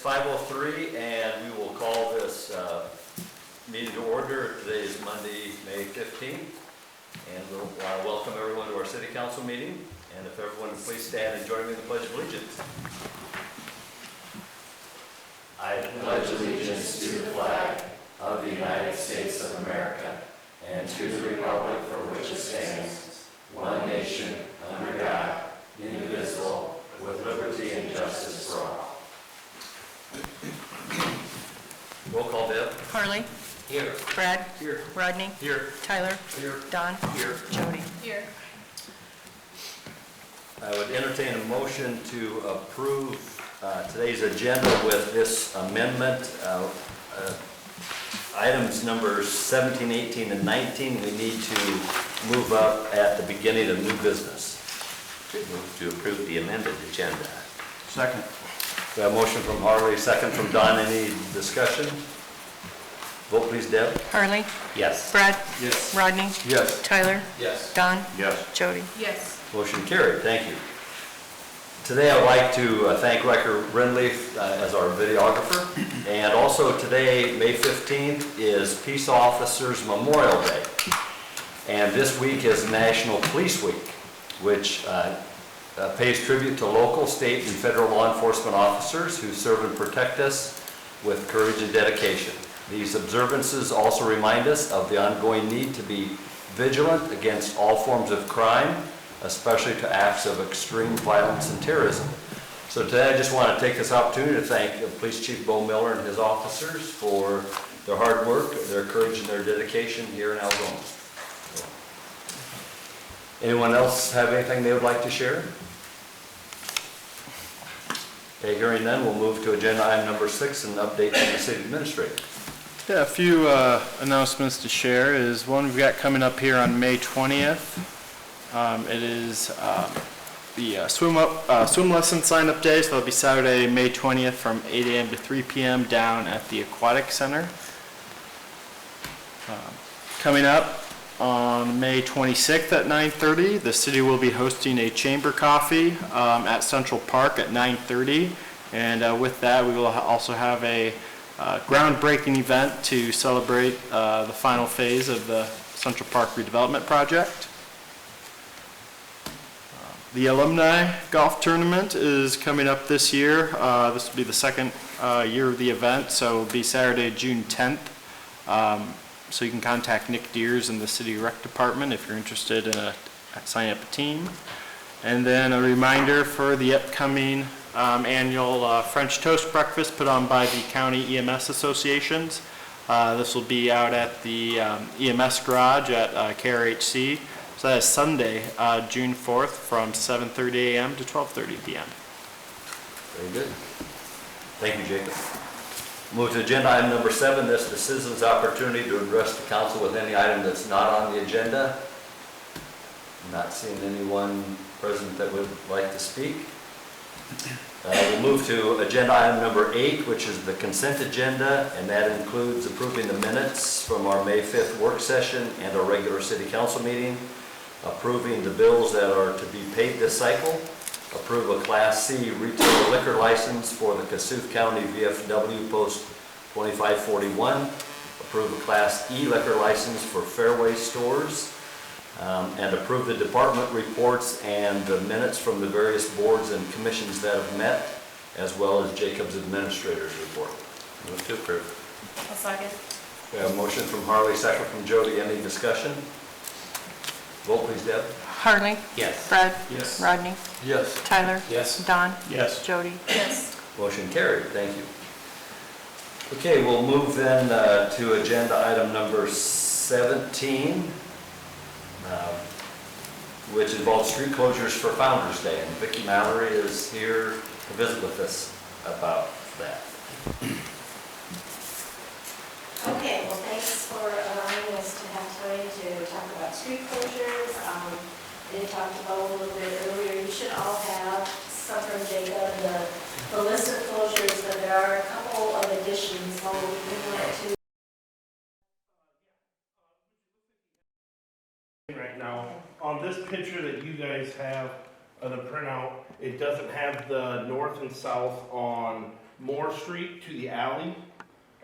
5:03, and we will call this meeting to order. Today is Monday, May 15th, and we'll welcome everyone to our City Council meeting. And if everyone would please stand and join me in the Pledge of Allegiance. I pledge allegiance to the flag of the United States of America and to the republic for which it stands, one nation, under God, indivisible, with liberty and justice for all. Roll call, Deb. Harley. Here. Brad. Here. Rodney. Here. Tyler. Here. Don. Here. Jody. Here. I would entertain a motion to approve today's agenda with this amendment. Items numbers 17, 18, and 19, we need to move up at the beginning of new business. Move to approve the amended agenda. Second. We have a motion from Harley, second from Don. Any discussion? Vote please, Deb. Harley. Yes. Brad. Yes. Rodney. Yes. Tyler. Yes. Don. Yes. Jody. Yes. Motion carried. Thank you. Today I'd like to thank Riker Brindley as our videographer. And also today, May 15th, is Peace Officers Memorial Day. And this week is National Police Week, which pays tribute to local, state, and federal law enforcement officers who serve and protect us with courage and dedication. These observances also remind us of the ongoing need to be vigilant against all forms of crime, especially to acts of extreme violence and terrorism. So today I just want to take this opportunity to thank Police Chief Bo Miller and his officers for their hard work, their courage, and their dedication here in Algoma. Anyone else have anything they would like to share? Okay, hearing none, we'll move to agenda item number 6, an update from the City Administrator. Yeah, a few announcements to share is one we've got coming up here on May 20th. It is the swim lesson sign-up day, so it'll be Saturday, May 20th from 8 a.m. to 3 p.m. down at the Aquatic Center. Coming up on May 26th at 9:30, the city will be hosting a chamber coffee at Central Park at 9:30, and with that we will also have a groundbreaking event to celebrate the final phase of the Central Park redevelopment project. The alumni golf tournament is coming up this year. This will be the second year of the event, so it'll be Saturday, June 10th. So you can contact Nick Deers in the City Rec Department if you're interested in signing up a team. And then a reminder for the upcoming annual French Toast Breakfast put on by the County EMS Associations. This will be out at the EMS garage at KRHC. So that is Sunday, June 4th from 7:30 a.m. to 12:30 p.m. Very good. Thank you, Jacob. Move to agenda item number 7. This is the citizens' opportunity to address the council with any item that's not on the agenda. I'm not seeing anyone present that would like to speak. We'll move to agenda item number 8, which is the consent agenda, and that includes approving the minutes from our May 5th work session and our regular city council meeting, approving the bills that are to be paid this cycle, approve a Class C retail liquor license for the Kossuth County VFW Post 2541, approve a Class E liquor license for Fairway Stores, and approve the department reports and the minutes from the various boards and commissions that have met, as well as Jacob's administrator's report. Move to approve. A second. We have a motion from Harley, second from Jody. Any discussion? Vote please, Deb. Harley. Yes. Brad. Yes. Rodney. Yes. Tyler. Yes. Don. Yes. Jody. Yes. Motion carried. Thank you. Okay, we'll move then to agenda item number 17, which involves street closures for Founders Day. And Vicki Mallory is here to visit with us about that. Okay, well, thanks for allowing us to have time to talk about street closures. They talked about a little bit earlier. You should all have some from Jacob, the list of closures, but there are a couple of additions. So we wanted to Right now, on this picture that you guys have of the printout, it doesn't have the north and south on Moore Street to the alley.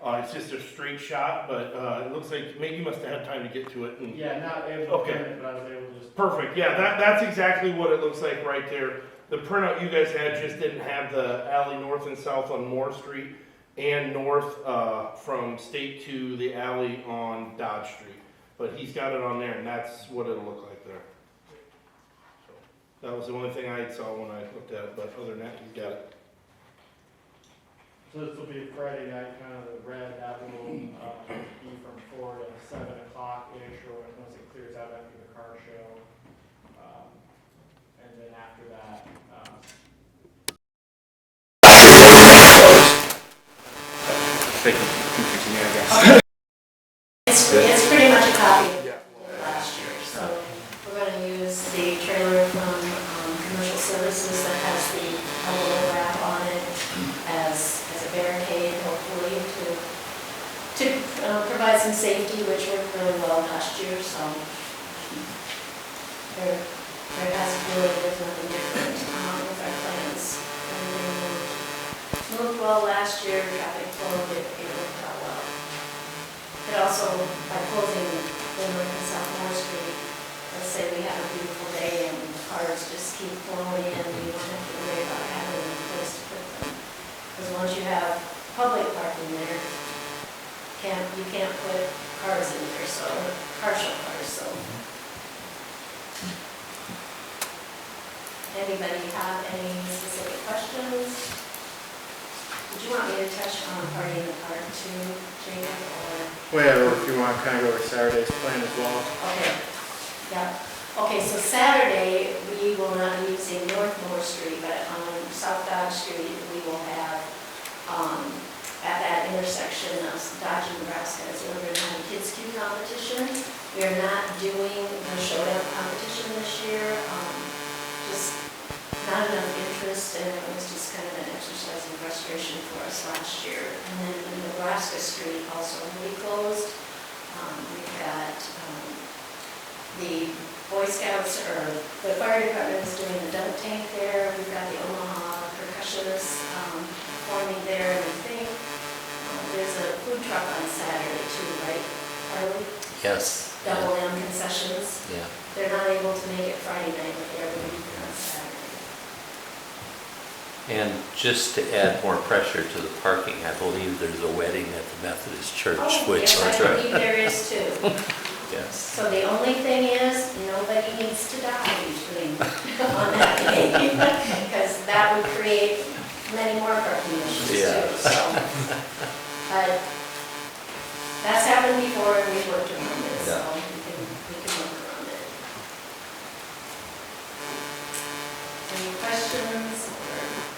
It's just a straight shot, but it looks like maybe you must have had time to get to it. And Yeah, not able to Okay. print it, but I was able to just. perfect, yeah, that's exactly what it looks like right there. The printout you guys had just didn't have the alley north and south on Moore Street and north from State to the alley on Dodge Street. But he's got it on there, and that's what it'll look like there. So, that was the only thing I saw when I looked at it, but other than that, he's got it. So this will be Friday night, kind of the red, that will be from 4 to 7 o'clock-ish, or once it clears out after the car show. And then after that, It's pretty much a copy of last year, so we're gonna use the trailer from Commercial Services that has the little wrap on it as a barricade, hopefully, to provide some safety, which worked really well last year, so there was nothing different with our plans. Everything moved well last year, traffic flowed, it worked out well. But also, by closing the north and south Moore Street, let's say we have a beautiful day and cars just keep flowing in, you don't have to worry about having a place to put them. Because once you have public parking there, you can't put cars in there, so, partial cars, so. Anybody have any specific questions? Did you want me to touch on party in the park too, Jacob, or? well, if you want to kind of go over Saturday's plan as well. Okay, yeah. Okay, so Saturday, we will not be using North Moore Street, but on South Dodge Street, we will have, at that intersection of Dodge and Nebraska, so we're going to have a kids' cue competition. We are not doing the showdown competition this year, just not enough interest, and it was just kind of an exercise in frustration for us last year. And then Nebraska Street also will be closed. We've got the Boy Scouts, or the fire department is doing the dunk tank there. We've got the Omaha percussionists performing there, and I think there's a food truck on Saturday too, right, Harley? Yes. Double M Concessions. Yeah. They're not able to make it Friday night, but they're going to be on Saturday. And just to add more pressure to the parking, I believe there's a wedding at the Methodist Church, Oh, which, yes, I believe there is too. yes. So the only thing is, nobody needs to die usually on that day, because that would create many more parking issues Yeah. too, so. But that's happened before, and we've worked around it, so Yeah. we can work around it. Any questions?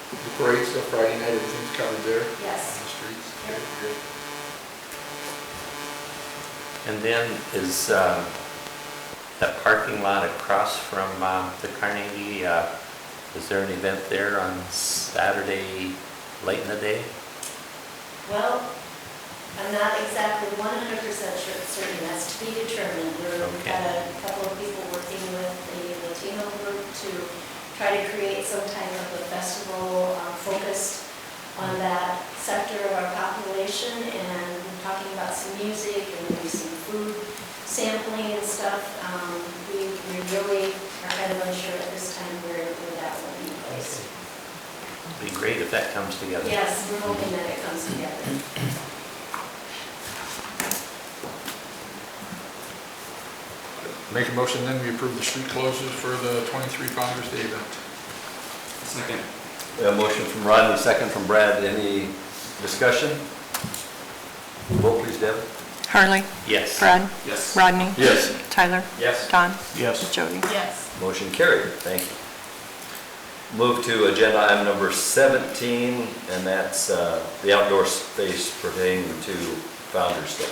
The parade stuff Friday night, everything's covered there on Yes. the streets? Good, good. And then is that parking lot across from the Carnegie, is there an event there on Saturday, late in the day? Well, I'm not exactly 100% certain, that's to be determined. We've got a couple of people working with the Latino group to try to create some type of a festival focused on that sector of our population, and we're talking about some music and maybe some food sampling and stuff. We really are kind of unsure at this time where that will be placed. It'd be great if that comes together. Yes, we're hoping that it comes together. Make a motion then, we approve the street closures for the 23 Founder's Day event. Second. We have a motion from Rodney, second from Brad. Any discussion? Vote please, Deb. Harley. Yes. Brad. Yes. Rodney. Yes. Tyler. Yes. Don. Yes. Jody. Yes. Motion carried. Thank you. Move to agenda item number 17, and that's the outdoor space pertaining to Founder's Day.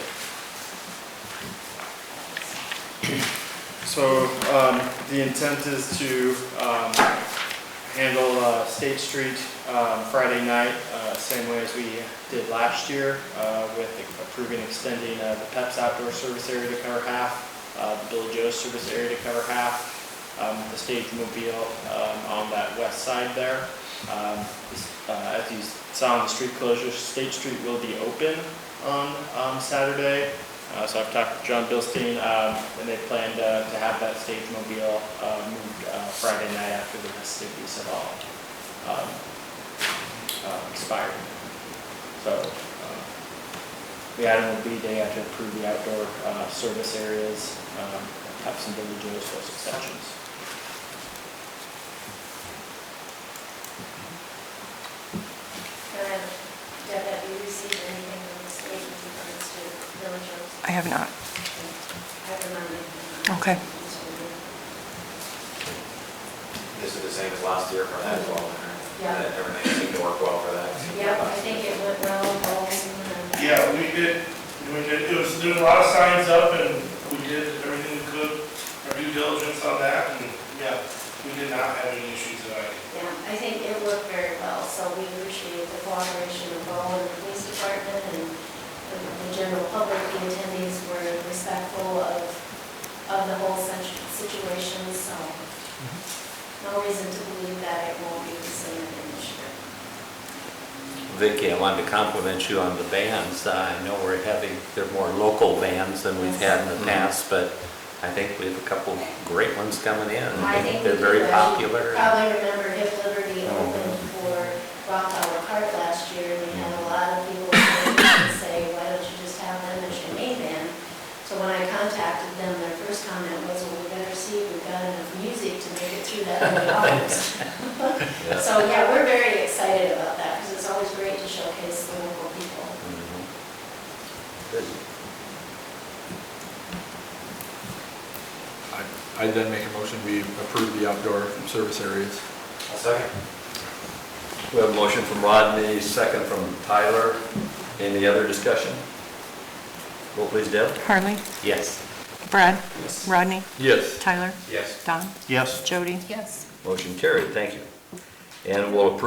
So the intent is to handle State Street Friday night, same way as we did last year, with approving extending the PEP's outdoor service area to cover half, the Billy Joe's service area to cover half. the stage mobile on that west side there. As you saw in the street closures, State Street will be open on Saturday. So I've talked to John Bilstein, and they plan to have that stage mobile moved Friday night after the festivities have all expired. So the item will be they have to approve the outdoor service areas, have some village those extensions. Deb, have you received anything from the state with regards to village roads? I have not. I haven't done anything. Okay. This is the same as last year for that as well. Yeah. Everything seemed to work well for that. Yeah, I think it went well, Yeah, we did, there was a lot of signs up and we did everything we could, our due diligence on that, and yeah, we did not have any issues that Yeah, I think it worked very well, so we appreciate the cooperation of all in the police department and the general public. The attendees were respectful of the whole situation, so no reason to believe that it won't be the same again this year. Vicki, I wanted to compliment you on the bands. I know they're more local bands than we've had in the past, but I think we have a couple great ones coming in. I think They're very popular. You probably remember Hip Liberty opened for Rock Tower Park last year, and we had a lot of people say, why don't you just have them as your main band? So when I contacted them, their first comment was, well, we better see if we've got enough music to make it through that many hours. Yeah. So yeah, we're very excited about that, because it's always great to showcase the local people. Mhm. Good. I then make a motion, we approve the outdoor service areas. I'll second. We have a motion from Rodney, second from Tyler. Any other discussion? Roll please, Deb. Harley? Yes. Brad? Yes. Rodney? Yes. Tyler? Yes. Don? Yes. Jody? Yes. Motion carried, thank you. And we'll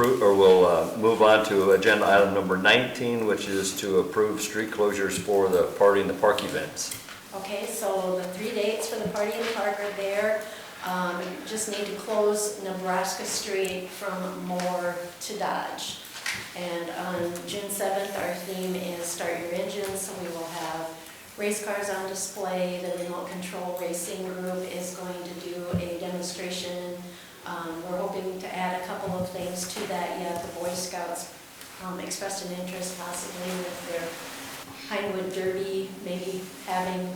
move on to agenda item number 19, which is to approve street closures for the Party in the Park events. Okay, so the 3 dates for the Party in the Park are there. Just need to close Nebraska Street from Moore to Dodge. And on June 7th, our theme is Start Your Engines, so we will have race cars on display. The Remote Control Racing Group is going to do a demonstration. We're hoping to add a couple of things to that yet. The Boy Scouts expressed an interest possibly with their Pinewood Derby, maybe having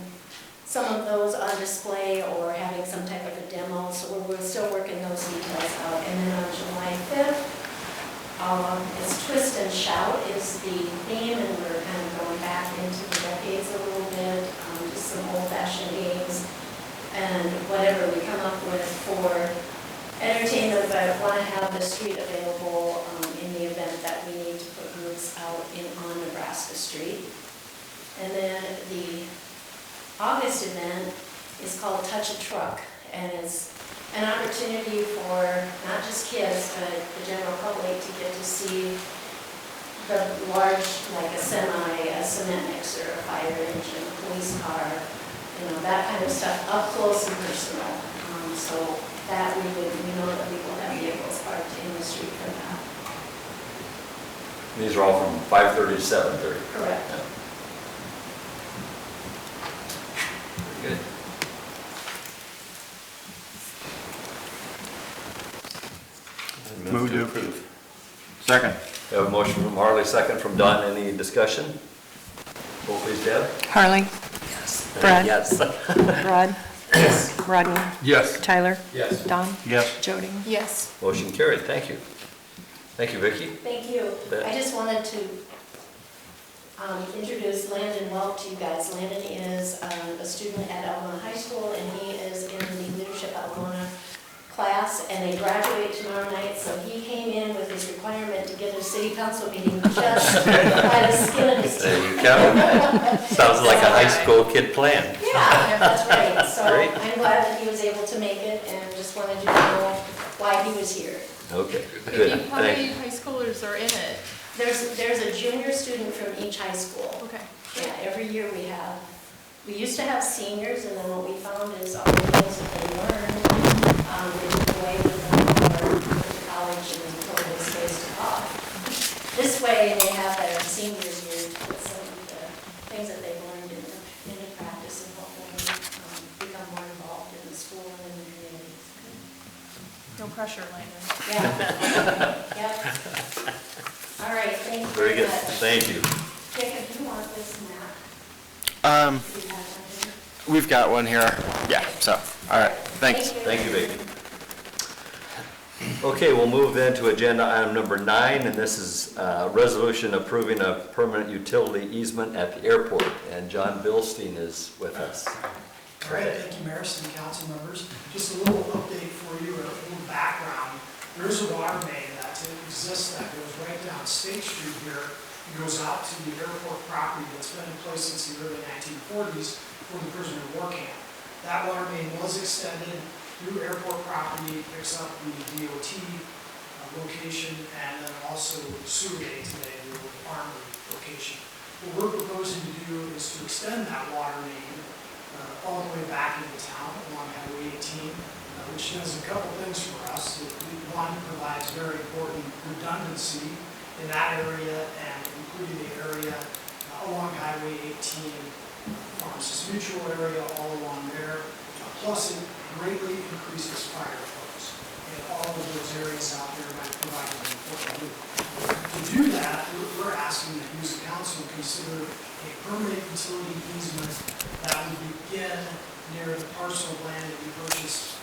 some of those on display or having some type of a demo. So we're still working those details out. And then on July 5th, it's Twist and Shout is the theme, and we're kind of going back into the decades a little bit, just some old-fashioned games and whatever we come up with for entertainment, but I want to have the street available in the event that we need to put groups out on Nebraska Street. And then the August event is called Touch a Truck, and it's an opportunity for not just kids, but the general public to get to see the large, like a semi, a cement mixer, a fire engine, a police car, that kind of stuff up close and personal. So that we know that we will have vehicles parked in the street for that. These are all from 5:30 to 7:30. Correct. Yeah. Very good. Move to approve. Second. We have a motion from Harley, second from Don. Any discussion? Roll please, Deb. Harley? Yes. Brad? Yes. Brad? Rodney? Yes. Tyler? Yes. Don? Yes. Jody? Yes. Motion carried, thank you. Thank you, Vicki. Thank you. Bet. I just wanted to introduce Landon Welk to you guys. Landon is a student at Algona High School, and he is in the Leadership Algona class, and they graduate tomorrow night, so he came in with his requirement to get a city council meeting just by the skin of his teeth. There you go. Sounds like a high school kid plan. Yeah, that's right. So Great. I'm glad that he was able to make it, and just wanted you to know why he was here. Okay, good. How many high schoolers are in it? There's a junior student from each high school. Okay. Yeah, every year we have we used to have seniors, and then what we found is all the things that they learned, they took away with them or went to college and totally spaced it off. This way, they have their seniors year to put some of the things that they've learned into practice and hopefully become more involved in the school and in the communities. No pressure, Landon. Yeah. Yeah. All right, thank you Very good, much. thank you. Jacob, do you want this map? Um, Do you have one here? we've got one here. Yeah, so, all right, thanks. Thank you, Vicki. Okay, we'll move then to agenda item number 9, and this is a resolution approving a permanent utility easement at the airport. And John Bilstein is with us. All right, thank you, Mayor, City Council members. Just a little update for you, or a little background. There's a water main that exists that goes right down State Street here. It goes out to the airport property that's been in place since the early 1940s for the prisoner of war camp. That water main was extended through airport property, picks up the DOT location, and then also sewer gate today, the old armory location. What we're proposing to do is to extend that water main all the way back into town along Highway 18, which does a couple things for us. One, provides very important redundancy in that area and including the area along Highway 18, Pharmacist Mutual area all along there. Plus, it greatly increases fire flows in all of those areas out there by providing an important loop. To do that, we're asking that you as a council consider a permanent utility easement that would begin near the parcel of land that we purchased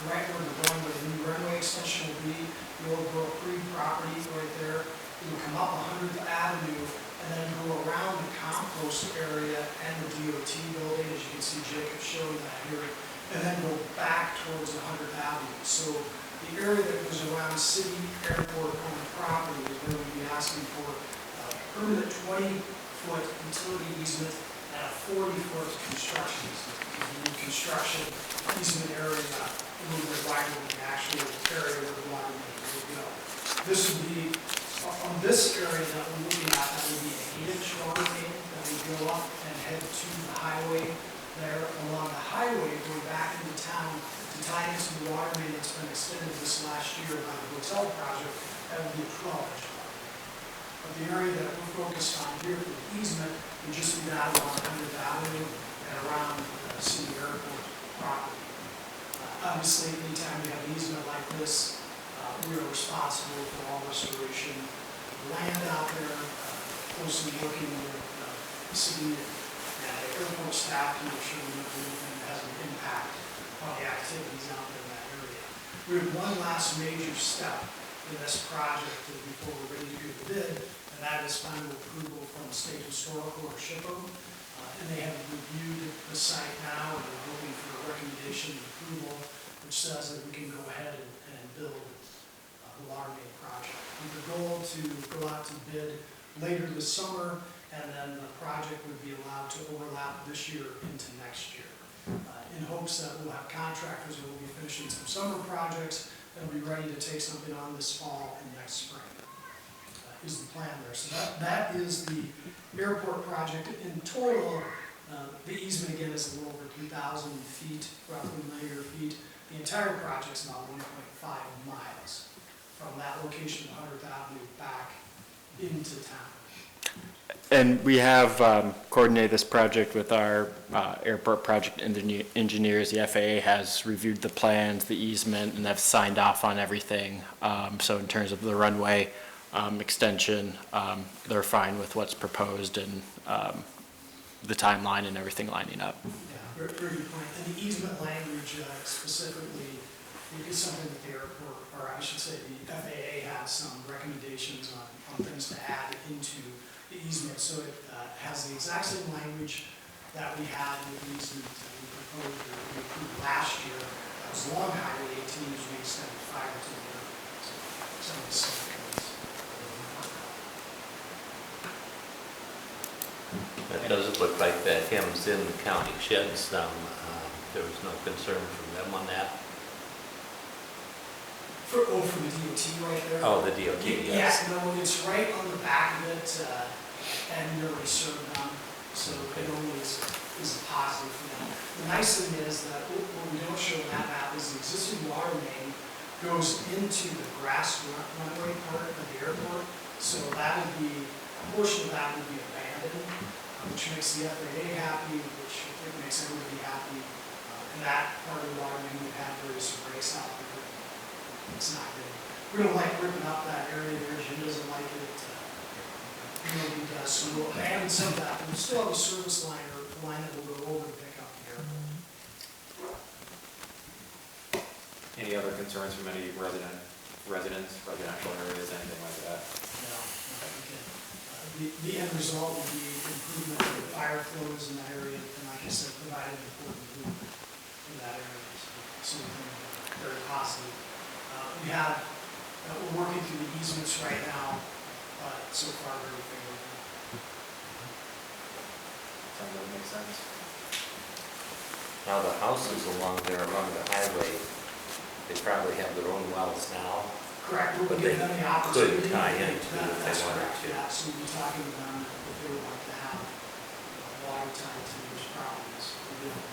right where we're going where the new runway extension will be, the old Borough Creek property right there. It will come up 100th Avenue and then go around the compost area and the DOT building, as you can see Jacob showing that here, and then go back towards 100th Avenue. So the area that goes around city airport on the property is where we'd be asking for a permanent 20-foot utility easement and a 40-foot construction easement. The construction easement area a little bit wider than the actual area where the water main would go. This would be, on this area that we're looking at, that would be a 8-inch water main that would go up and head to the highway there along the highway going back into town to tie into the water main that's been extended this last year by the hotel project. That would be a 12-inch water main. But the area that we're focused on here for the easement would just be that along 100th Avenue and around the city airport property. Obviously, anytime you have an easement like this, we are responsible for all restoration of land out there, closely working with the city and the airport staff to make sure we don't do anything that has an impact on the activities out there in that area. We have one last major step in this project before we're ready to go to bid, and that is final approval from the State Historical or SHPO. And they have reviewed the site now, and they're hoping for a recommendation and approval, which says that we can go ahead and build the water main project. With the goal to go out to bid later this summer, and then the project would be allowed to overlap this year into next year. In hopes that we'll have contractors who will be finishing some summer projects that will be ready to take something on this fall and next spring. Is the plan there. So that is the airport project. In total, the easement again is a little over 3,000 feet, roughly linear feet. The entire project's about 1.5 miles from that location, 100th Avenue, back into town. And we have coordinated this project with our airport project engineers. The FAA has reviewed the plans, the easement, and have signed off on everything. So in terms of the runway extension, they're fine with what's proposed and the timeline and everything lining up. Yeah, very good point. And the easement language specifically is something that the airport, or I should say the FAA has some recommendations on things to add into the easement. So it has the exact same language that we had with the easement that we proposed or we approved last year. That was along Highway 18 as we extended fiber to the airport. So some of the same things. It doesn't look like that Hems in the county sheds them. There was no concern from them on that. For the DOT right there? Oh, the DOT, yes. Yes, no, it's right on the back of it, and we already served them, so it only is is a positive for them. The nice thing is that what we don't show in that map is the existing water main goes into the grass runway part of the airport. So that would be, a portion of that would be abandoned, which makes the FAA happy, which I think makes everybody happy. And that part of the water main would have various breaks out there. It's not good. We don't like ripping up that area there. Jim doesn't like it. Nobody does. So we'll abandon some of that. We'll still have a service line or a line that will go over and pick up the airport. Any other concerns from any residential areas, anything like that? No, again, the end result would be improvement of the fire flows in that area, and like I said, provide an important loop in that area. So very positive. We're working through the easements right now, but so far very favorable. Sounds like it makes sense. Now, the houses along there, along the highway, they probably have their own wells now. Correct, we'll But give they them the opportunity. could tie into if they That's wanted correct, to. yeah, so we'll be talking to them if they would like to have water tied to those properties. We'll do that.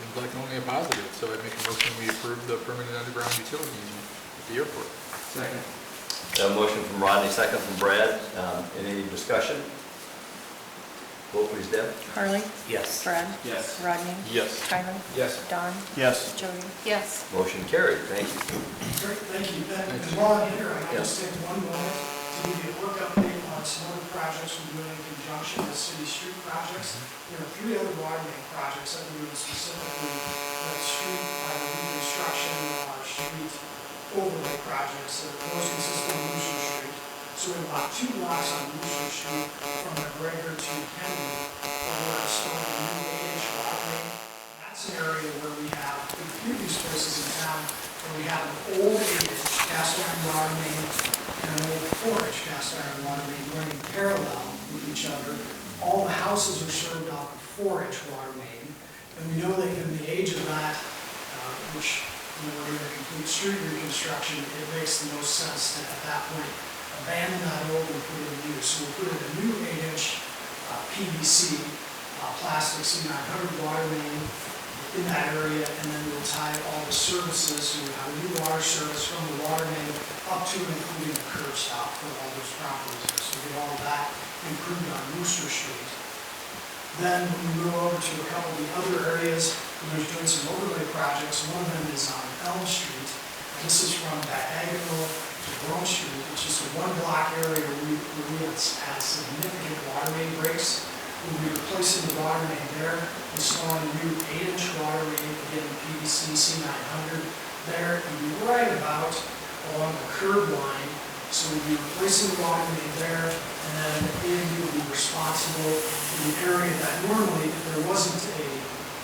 Seems like only a positive, so I make a motion we approve the permanent underground utility easement at the airport. Second. A motion from Rodney, second from Brad. Any discussion? Vote please, Deb. Harley. Yes. Brad. Yes. Rodney. Yes. Tyler. Yes. Don. Yes. Jody. Yes. Motion carried. Thank you. Great, thank you. And while I'm here, I might just take one moment to give you a work update on some other projects we're doing in conjunction with city street projects. There are 3 other water main projects that we're doing specifically with street reconstruction, street overlay projects that those consist of Lucian Street. So we have about 2 blocks on Lucian Street from McGregor to Henry, where we're installing a new 8-inch water main. That's an area where we have, in a few of these places in town, where we have an old 8-inch cast iron water main and an old 4-inch cast iron water main running parallel with each other. All the houses are served off a 4-inch water main, and we know that given the age of that, which we're going to complete street reconstruction, it makes the most sense to, at that point, abandon that old and put it in use. So we'll put in a new 8-inch PVC plastic C900 water main in that area, and then we'll tie all the services. So we have a new water service from the water main up to and including the curb stop for all those properties. So we get all of that improved on Wooster Street. Then we move over to a couple of the other areas where we're doing some overlay projects. One of them is on Elm Street. This is from Diagonal to Grove Street, which is a 1-block area where we have had significant water main breaks. We'll be replacing the water main there, installing a new 8-inch water main, again PVC C900 there, and be right about along the curb line. So we'll be replacing the water main there, and then AMU will be responsible in the area that normally, if there wasn't a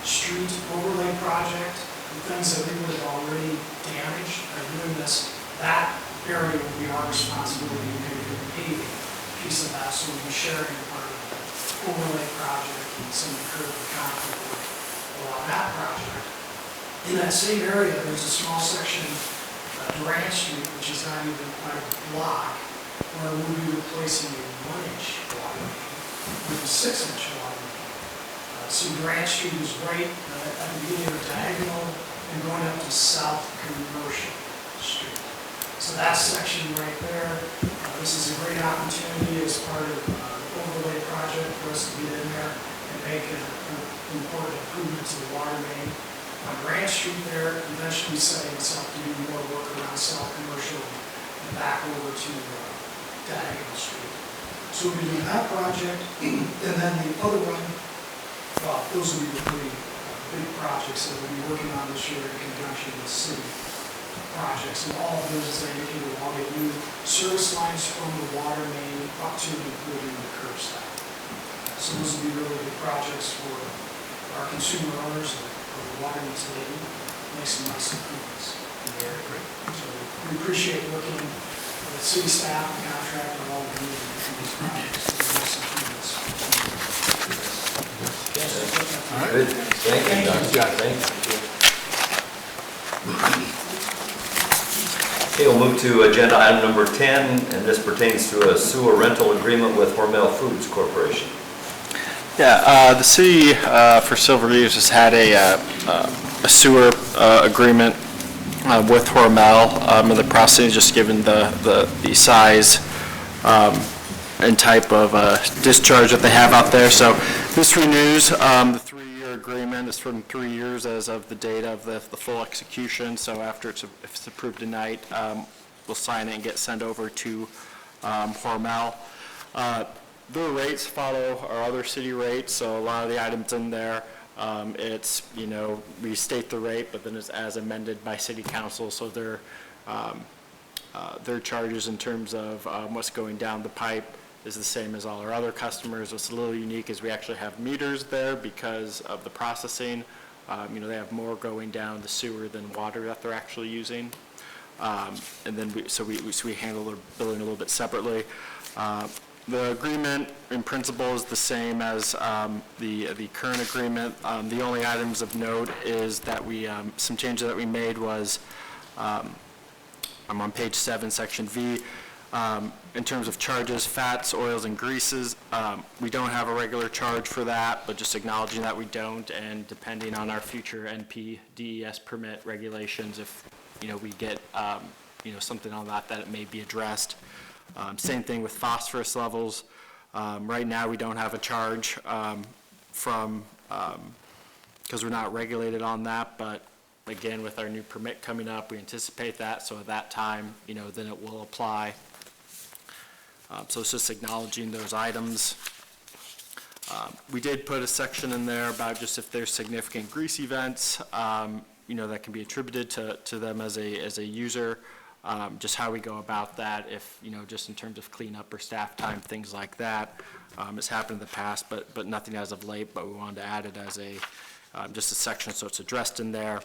street overlay project, the things that we would have already damaged by doing this, that area will be our responsibility to pay for the paving piece of that, so we'll be sharing part of the overlay project and some of the curb and concrete work along that project. In that same area, there's a small section, Durant Street, which is not even quite a block, where we'll be replacing a 1-inch water main with a 6-inch water main. So Durant Street is right at the beginning of Diagonal and going up to South Commercial Street. So that section right there, this is a great opportunity as part of the overlay project for us to get in there and make an important improvement to the water main. On Grant Street there, eventually setting us up to do more work around South Commercial and back over to Diagonal Street. So we'll be doing that project, and then the other one, those will be the 3 big projects that we'll be working on this year in conjunction with city projects. And all of those, as I indicated, will all get new service lines from the water main up to and including the curb stop. So those will be really good projects for our consumer owners and for the water utility. Make some nice improvements in the area. So we appreciate working with the city staff and contractor and all of you in these projects. To make nice improvements. All right. Good. Thank you, Don. Got it. Thank you. Okay, we'll move to agenda item number 10, and this pertains to a sewer rental agreement with Hormel Foods Corporation. Yeah, the city for several years has had a sewer agreement with Hormel. In the process, just given the size and type of discharge that they have out there. So this renews the 3-year agreement. It's from 3 years as of the date of the full execution. So after if it's approved tonight, we'll sign it and get sent over to Hormel. Their rates follow our other city rates, so a lot of the items in there, it's, we state the rate, but then it's as amended by city council, so their charges in terms of what's going down the pipe is the same as all our other customers. What's a little unique is we actually have meters there because of the processing. They have more going down the sewer than water that they're actually using. And then we handle their billing a little bit separately. The agreement in principle is the same as the current agreement. The only items of note is that some changes that we made was, I'm on page 7, section V, in terms of charges, fats, oils, and greases. We don't have a regular charge for that, but just acknowledging that we don't, and depending on our future NPDES permit regulations, if we get something on that it may be addressed. Same thing with phosphorus levels. Right now, we don't have a charge because we're not regulated on that, but again, with our new permit coming up, we anticipate that, so at that time, then it will apply. So it's just acknowledging those items. We did put a section in there about just if there's significant grease events, that can be attributed to them as a user. Just how we go about that, if, just in terms of cleanup or staff time, things like that. It's happened in the past, but nothing as of late, but we wanted to add it as just a section so it's addressed in there,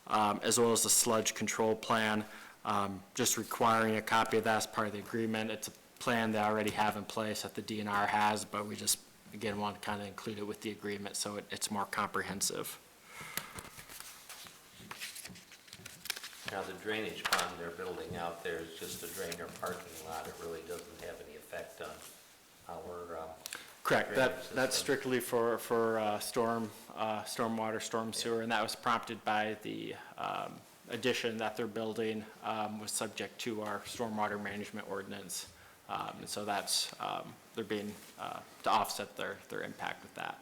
as well as the sludge control plan, just requiring a copy of that as part of the agreement. It's a plan they already have in place that the DNR has, but we just, again, want to kind of include it with the agreement so it's more comprehensive. Now, the drainage pond they're building out there is just a drainer parking lot. It really doesn't have any effect on our Correct. drainage That's system. strictly for stormwater, storm sewer, and that was prompted by the addition that they're building was subject to our stormwater management ordinance. And so that's, they're being, to offset their impact with that.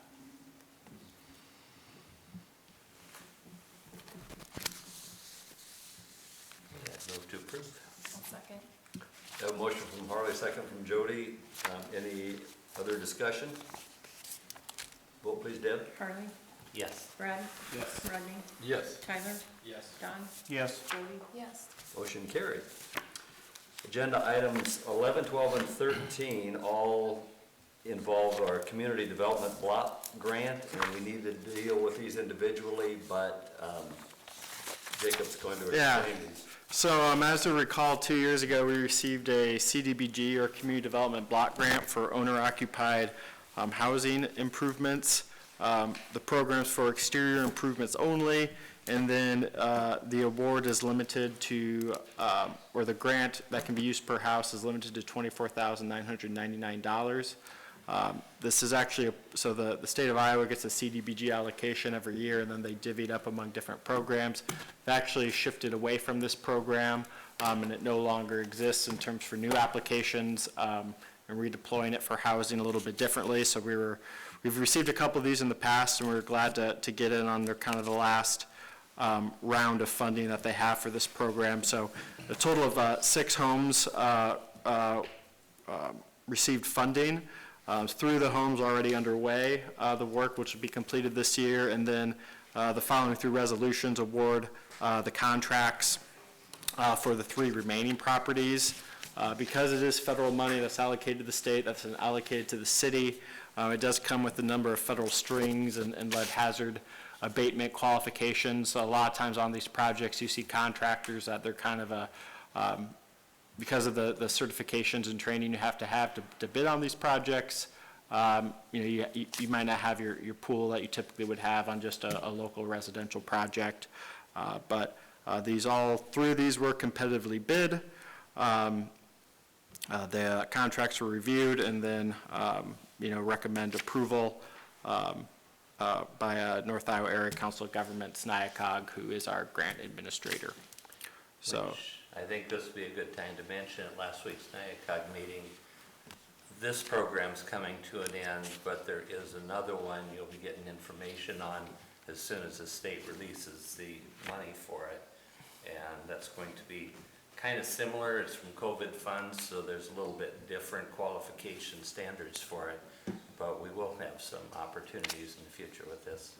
Move to approve. One second. Have a motion from Harley, second from Jody. Any other discussion? Vote please, Deb. Harley. Yes. Brad. Yes. Rodney. Yes. Tyler. Yes. Don. Yes. Jody. Yes. Motion carried. Agenda items 11, 12, and 13 all involve our community development block grant, and we need to deal with these individually, but Jacob's going to Yeah. explain these. So as you recall, 2 years ago, we received a CDBG, or Community Development Block Grant, for owner-occupied housing improvements. The program's for exterior improvements only, and then the award is limited to, or the grant that can be used per house is limited to $24,999. This is actually, so the state of Iowa gets a CDBG allocation every year, and then they divvy it up among different programs. They actually shifted away from this program, and it no longer exists in terms for new applications, and redeploying it for housing a little bit differently. So we've received a couple of these in the past, and we're glad to get in on their kind of the last round of funding that they have for this program. So a total of 6 homes received funding. 3 of the homes already underway, the work which will be completed this year, and then the following through resolutions award the contracts for the 3 remaining properties. Because it is federal money that's allocated to the state, that's allocated to the city, it does come with a number of federal strings and lead hazard abatement qualifications. So a lot of times on these projects, you see contractors that they're kind of a, because of the certifications and training you have to bid on these projects, you might not have your pool that you typically would have on just a local residential project. But All three of these were competitively bid. The contracts were reviewed and then, recommend approval by North Iowa Area Council of Governments, NIACOG, who is our grant administrator. So, Which I think this would be a good time to mention at last week's NIACOG meeting. This program's coming to an end, but there is another one you'll be getting information on as soon as the state releases the money for it. And that's going to be kind of similar. It's from COVID funds, so there's a little bit different qualification standards for it. But we will have some opportunities in the future with this.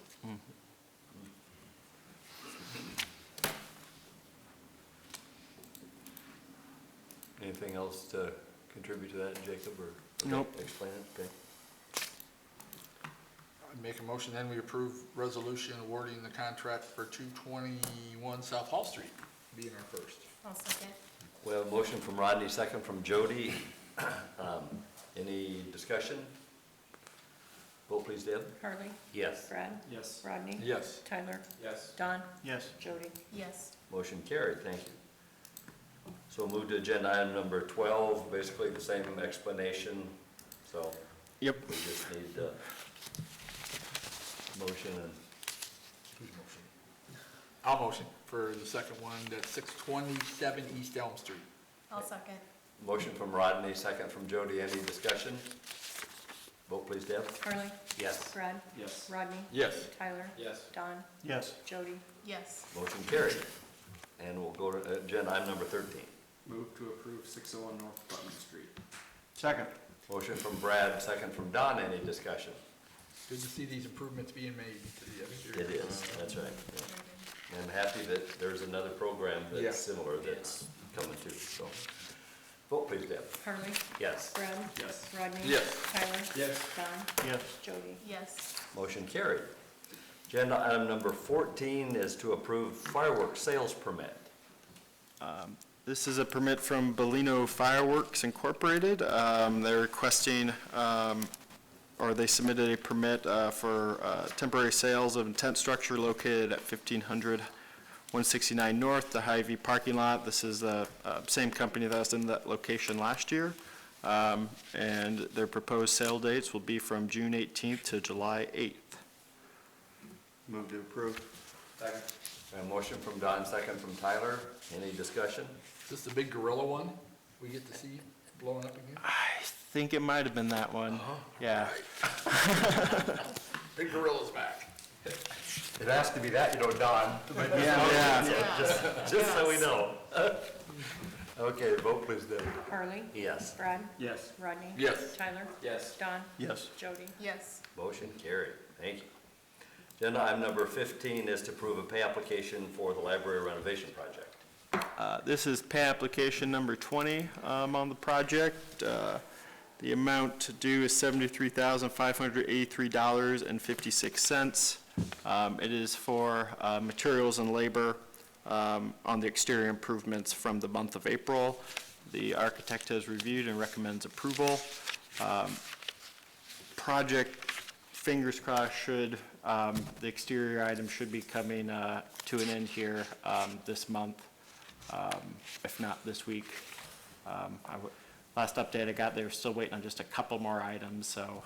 Anything else to contribute to that, Jacob, or? Nope. Explain it, okay. I'd make a motion then we approve resolution awarding the contract for 221 South Hall Street, being our first. I'll second. We have a motion from Rodney, second from Jody. Any discussion? Vote please, Deb. Harley. Yes. Brad. yes. Rodney. Yes. Tyler. Yes. Don. Yes. Jody. Yes. Motion carried, thank you. So we'll move to agenda item number 12, basically the same explanation. So Yep. we just need the motion and Who's motion? I'll motion for the second one, that's 627 East Elm Street. I'll second. motion from Rodney, second from Jody. Any discussion? Vote please, Deb. Harley. Yes. Brad. Yes. Rodney. Yes. Tyler. Yes. Don. Yes. Jody. Yes. Motion carried. And we'll go to agenda item number 13. Move to approve 601 North Putnam Street. Second. Motion from Brad, second from Don. Any discussion? Good to see these improvements being made to the exterior. It is, that's right. yeah. Very good. And I'm happy that there's another program Yeah. that's similar that's coming too, so. Vote please, Deb. Harley. Yes. Brad. Yes. Rodney. Yes. Tyler. Yes. Don. Yes. Jody. Yes. Motion carried. Agenda item number 14 is to approve fireworks sales permit. This is a permit from Bellino Fireworks Incorporated. They're requesting, or they submitted a permit for temporary sales of a tent structure located at 1500 169 North, the Hy-Vee parking lot. This is the same company that was in that location last year. And their proposed sale dates will be from June 18th to July 8th. Move to approve. Second. A motion from Don, second from Tyler. Any discussion? Is this the big gorilla one we get to see blowing up again? I think it might have been that one. Yeah. Big gorilla's back. It has to be that, Don. Yeah. Just so we know. Okay, vote please, Deb. Harley. Yes. Brad. Yes. Rodney. Yes. Tyler. Yes. Don. Yes. Jody. Yes. Motion carried. Thank you. Agenda item number 15 is to approve a pay application for the library renovation project. This is pay application number 20 on the project. The amount due is $73,583.56. It is for materials and labor on the exterior improvements from the month of April. The architect has reviewed and recommends approval. Project, fingers crossed, the exterior item should be coming to an end here this month, if not this week. Last update I got, they were still waiting on just a couple more items, so,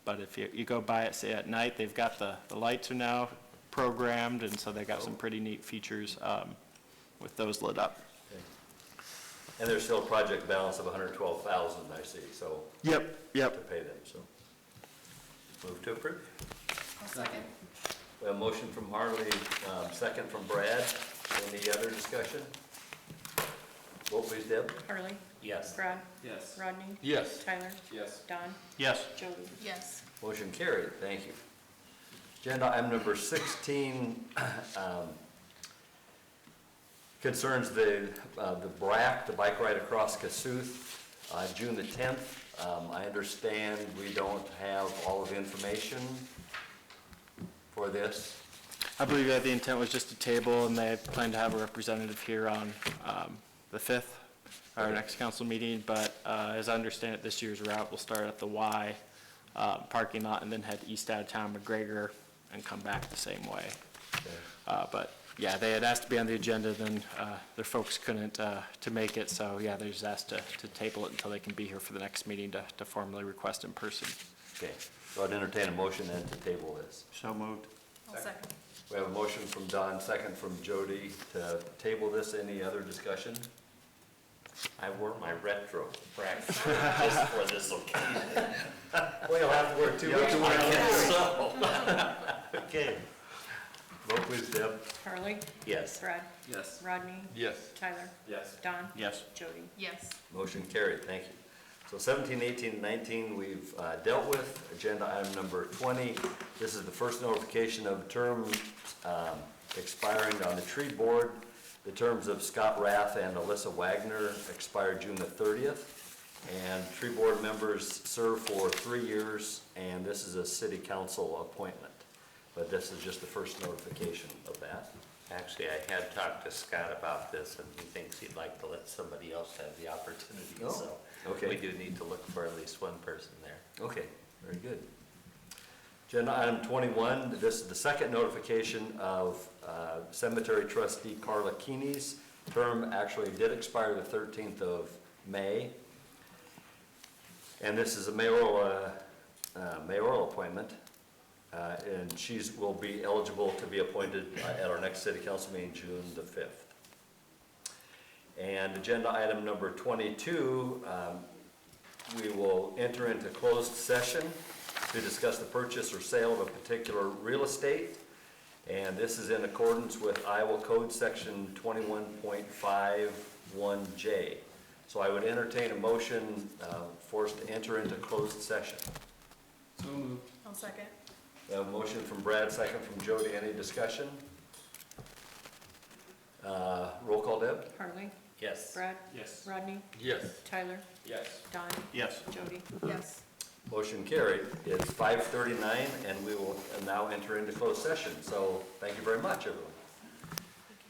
but if you go by it, say at night, they've got the lights are now programmed, and so they got some pretty neat features with those lit up. And there's still a project balance of $112,000, I see, so Yep. to pay them, so. Move to approve. I'll second. We have a motion from Harley, second from Brad. Any other discussion? Vote please, Deb. Harley. Yes. Brad. Yes. Rodney. Yes. Tyler. Yes. Don. Yes. Jody. Yes. Motion carried, thank you. Agenda item number 16 concerns the BRAC, the bike ride across Cassuth, June the 10th. I understand we don't have all of the information for this. I believe that the intent was just a table, and they plan to have a representative here on the 5th, our next council meeting, but as I understand it, this year's route will start at the Y parking lot and then head east out of town, McGregor, and come back the same way. Okay. But yeah, they had asked to be on the agenda, then their folks couldn't to make it, so yeah, they just asked to table it until they can be here for the next meeting to formally request in person. Okay, so I'd entertain a motion then to table this. So moved. I'll second. We have a motion from Don, second from Jody to table this. Any other discussion? I wore my retro frack just for this occasion. Well, you'll have to wear two. Okay. Vote please, Deb. Harley. Yes. Brad. Yes. Rodney. Yes. Tyler. Yes. Don. Yes. Jody. Yes. Motion carried, thank you. So 17, 18, 19, we've dealt with. Agenda item number 20, this is the first notification of term expiring on the tree board. The terms of Scott Rath and Alyssa Wagner expired June the 30th. And tree board members serve for 3 years, and this is a city council appointment. But this is just the first notification of that. Actually, I had talked to Scott about this, and he thinks he'd like to let somebody else have the opportunity, Oh, so okay. we do need to look for at least one person there. Okay, very good. Agenda item 21, this is the second notification of cemetery trustee Carla Keeney's term actually did expire the 13th of May. And this is a mayoral appointment. And she's will be eligible to be appointed at our next city council meeting, June the 5th. And agenda item number 22, we will enter into closed session to discuss the purchase or sale of a particular real estate. And this is in accordance with Iowa Code Section 21.51J. So I would entertain a motion for us to enter into closed session. So moved. I'll second. We have a motion from Brad, second from Jody. Any discussion? Roll call, Deb? Harley. Yes. Brad. Yes. Rodney. Yes. Tyler. Yes. Don. Yes. Jody. Yes. Motion carried. It's 5:39, and we will now enter into closed session. So thank you very much, everyone.